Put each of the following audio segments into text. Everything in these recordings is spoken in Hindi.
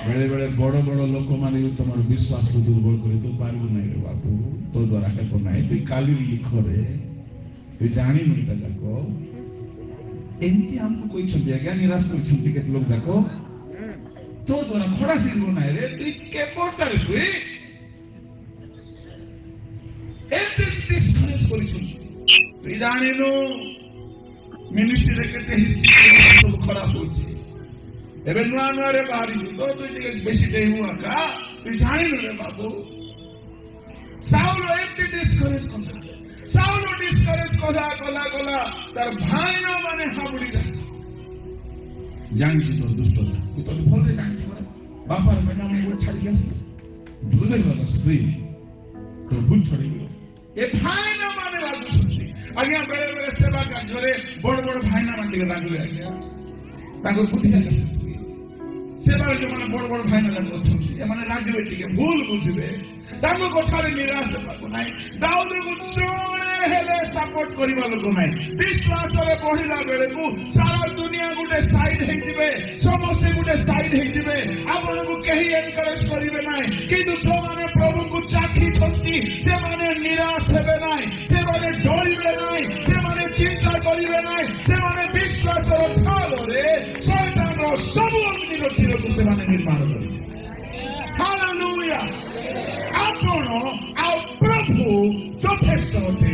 बेले बेले बड़ बड़ लोक माने तुम विश्वास दुर्बल कर तू पारू ना रे बाबू तो द्वारा हेब ना तु काली लिखरे तु जानी नुटा जाक एमती हमको कोई छंदी आज्ञा निराश कोई छंदी के लोग जाको तो द्वारा खड़ा सिंह ना रे तु के पोर्टल हुई एते डिस्करेज करिस तु जानी नो मिनिस्ट्री रे केते हिस्ट्री सब खराब होची एबे नुआ नुआ रे बाहरी तो तु टिके बेसी दे हुआ का तु जानी नो रे बाबू साउल एते डिस्करेज करता साउल डिस्करेज कला कला कला तार भाई ना माने हाबुड़ी दा जानी तो दुष्ट तू तो भल रे जानी बापा रे मैना में छाड़ गया दूध वाला स्त्री तो बुझ छोड़ी ए भाई ना माने लागू सुनती आज्ञा बेले बेले सेवा का जोरे बड़ बड़ भाई ना माने लागू आज्ञा ताको बुद्धि आके सेवा जो माने बड़ बड़ भाई ना लागू सुनती ए माने लागबे टिके भूल बुझबे ताको कथारे निराश पाको नाही दाऊद को जोड़े हेले सपोर्ट करिवा लोक नाही विश्वास रे पढिला बेले को सारा दुनिया गुटे साइड हे जिवे समस्त गुटे साइड हे जिवे आपण को कही एनकरेज करिवे नाही किंतु जो माने प्रभु को चाखी छंती से माने निराश हेबे नाही से माने डरिबे नाही से माने चिंता करिवे नाही से माने विश्वास रो ठाल रे शैतान रो सब अग्नि रो तीर को से माने निर्माण करिवे हालेलुया आपण आ प्रभु যথেষ্ট অটে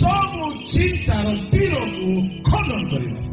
সব চিন্তার তীরକୁ ଖଣ୍ଡନ କରିବା